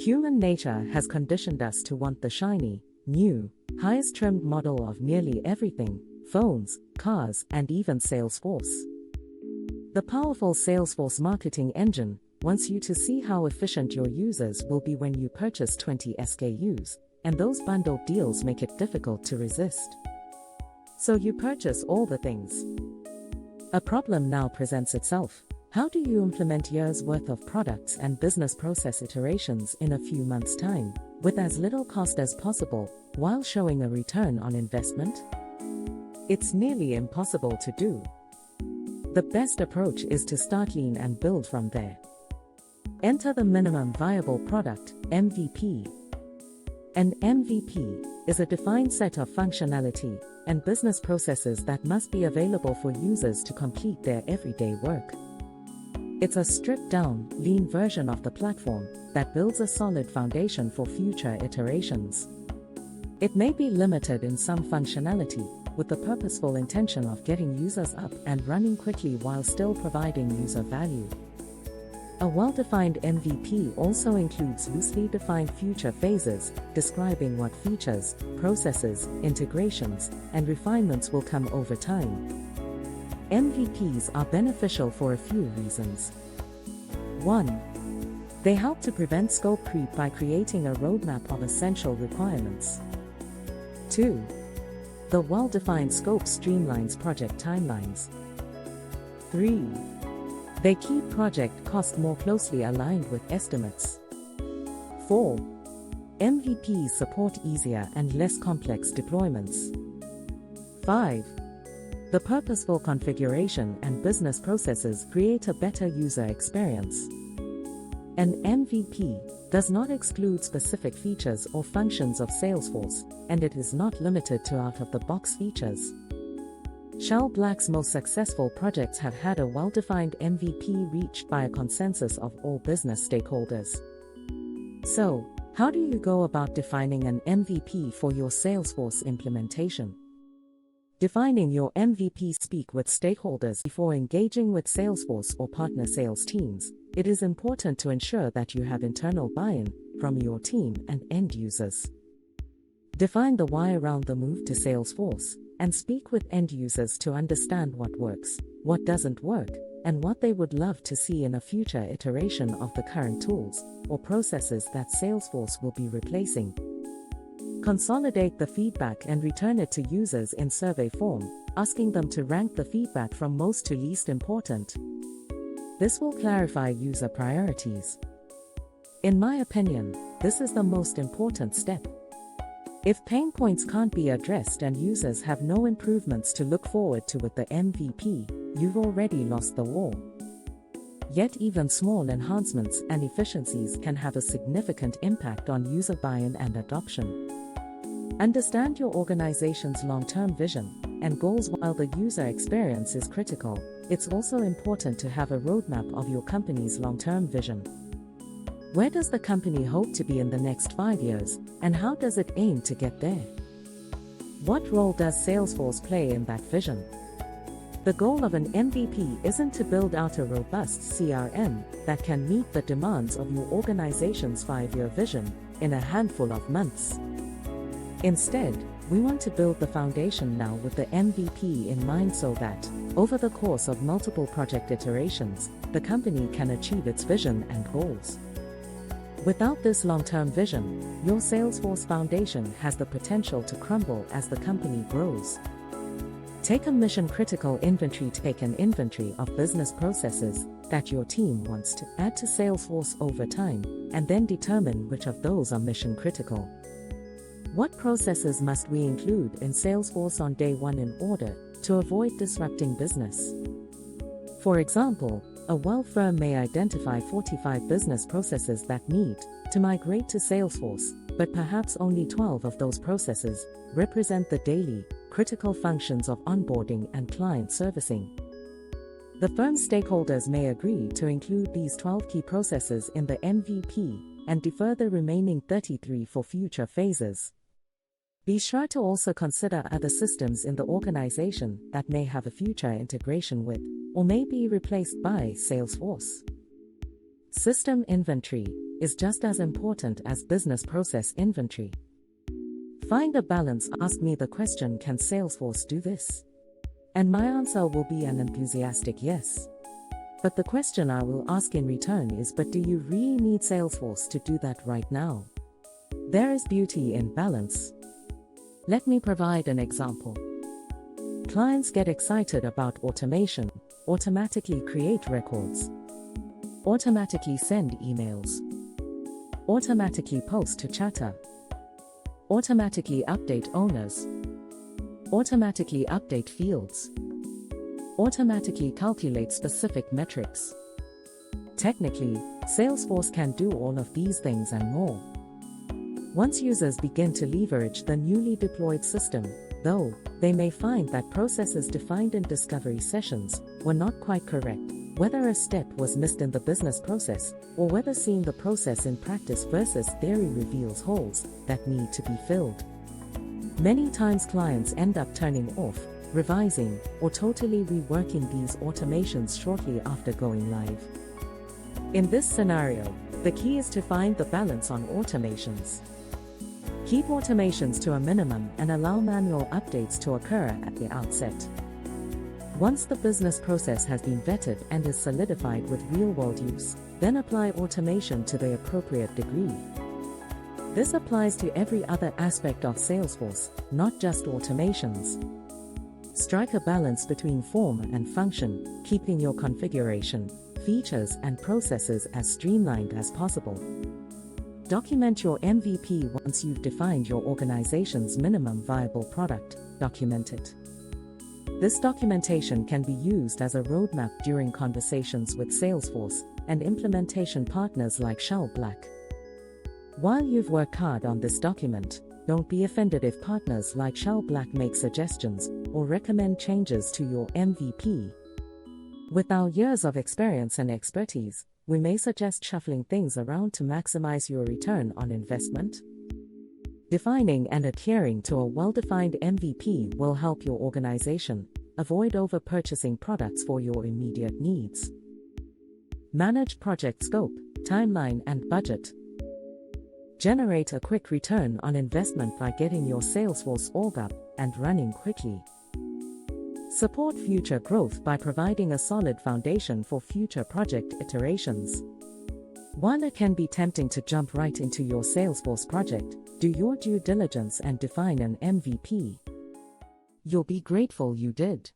Human nature has conditioned us to want the shiny, new, highest trimmed model of nearly everything: phones, cars, and even Salesforce. The powerful Salesforce marketing engine wants you to see how efficient your users will be when you purchase 20 SKUs, and those bundled deals make it difficult to resist. So you purchase all the things. A problem now presents itself. How do you implement years' worth of products and business process iterations in a few months' time, with as little cost as possible, while showing a return on investment? It's nearly impossible to do. The best approach is to start lean and build from there. Enter the minimum viable product, MVP. An MVP is a defined set of functionality and business processes that must be available for users to complete their everyday work. It's a stripped-down, lean version of the platform that builds a solid foundation for future iterations. It may be limited in some functionality, with the purposeful intention of getting users up and running quickly while still providing user value. A well-defined MVP also includes loosely defined future phases, describing what features, processes, integrations, and refinements will come over time. MVPs are beneficial for a few reasons. 1. They help to prevent scope creep by creating a roadmap of essential requirements. 2. The well-defined scope streamlines project timelines. 3. They keep project cost more closely aligned with estimates. 4. MVPs support easier and less complex deployments. 5. The purposeful configuration and business processes create a better user experience. An MVP does not exclude specific features or functions of Salesforce, and it is not limited to out-of-the-box features. Shell Black's most successful projects have had a well-defined MVP reached by a consensus of all business stakeholders. So, how do you go about defining an MVP for your Salesforce implementation? Defining your MVP. Speak with stakeholders before engaging with Salesforce or partner sales teams. It is important to ensure that you have internal buy-in from your team and end users. Define the why around the move to Salesforce, and speak with end users to understand what works, what doesn't work, and what they would love to see in a future iteration of the current tools or processes that Salesforce will be replacing. Consolidate the feedback and return it to users in survey form, asking them to rank the feedback from most to least important. This will clarify user priorities. In my opinion, this is the most important step. If pain points can't be addressed and users have no improvements to look forward to with the MVP, you've already lost the war. Yet even small enhancements and efficiencies can have a significant impact on user buy-in and adoption. Understand your organization's long-term vision and goals. While the user experience is critical, it's also important to have a roadmap of your company's long-term vision. Where does the company hope to be in the next 5 years, and how does it aim to get there? What role does Salesforce play in that vision? The goal of an MVP isn't to build out a robust CRM that can meet the demands of your organization's 5-year vision in a handful of months. Instead, we want to build the foundation now with the MVP in mind so that, over the course of multiple project iterations, the company can achieve its vision and goals. Without this long-term vision, your Salesforce foundation has the potential to crumble as the company grows. Take a mission-critical inventory. Take an inventory of business processes that your team wants to add to Salesforce over time, and then determine which of those are mission-critical. What processes must we include in Salesforce on day one in order to avoid disrupting business? For example, a firm may identify 45 business processes that need to migrate to Salesforce, but perhaps only 12 of those processes represent the daily, critical functions of onboarding and client servicing. The firm's stakeholders may agree to include these 12 key processes in the MVP and defer the remaining 33 for future phases. Be sure to also consider other systems in the organization that may have a future integration with, or may be replaced by, Salesforce. System inventory. is just as important as business process inventory. Find a balance. Ask me the question, can Salesforce do this? And my answer will be an enthusiastic yes. But the question I will ask in return is, but do you really need Salesforce to do that right now? There is beauty in balance. Let me provide an example. Clients get excited about automation, automatically create records, automatically send emails, automatically post to Chatter, automatically update owners, automatically update fields, automatically calculate specific metrics. Technically, Salesforce can do all of these things and more. Once users begin to leverage the newly deployed system, though, they may find that processes defined in discovery sessions were not quite correct, whether a step was missed in the business process, or whether seeing the process in practice versus theory reveals holes that need to be filled. Many times clients end up turning off, revising, or totally reworking these automations shortly after going live. In this scenario, the key is to find the balance on automations. Keep automations to a minimum and allow manual updates to occur at the outset. Once the business process has been vetted and is solidified with real-world use, then apply automation to the appropriate degree. This applies to every other aspect of Salesforce, not just automations. Strike a balance between form and function, keeping your configuration, features, and processes as streamlined as possible. Document your MVP. Once you've defined your organization's minimum viable product, document it. This documentation can be used as a roadmap during conversations with Salesforce and implementation partners like Shell Black. While you've worked hard on this document, don't be offended if partners like Shell Black make suggestions or recommend changes to your MVP. With our years of experience and expertise, we may suggest shuffling things around to maximize your return on investment. Defining and adhering to a well-defined MVP will help your organization avoid over-purchasing products for your immediate needs. Manage project scope, timeline, and budget. Generate a quick return on investment by getting your Salesforce org up and running quickly. Support future growth by providing a solid foundation for future project iterations. While it can be tempting to jump right into your Salesforce project, do your due diligence and define an MVP. You'll be grateful you did.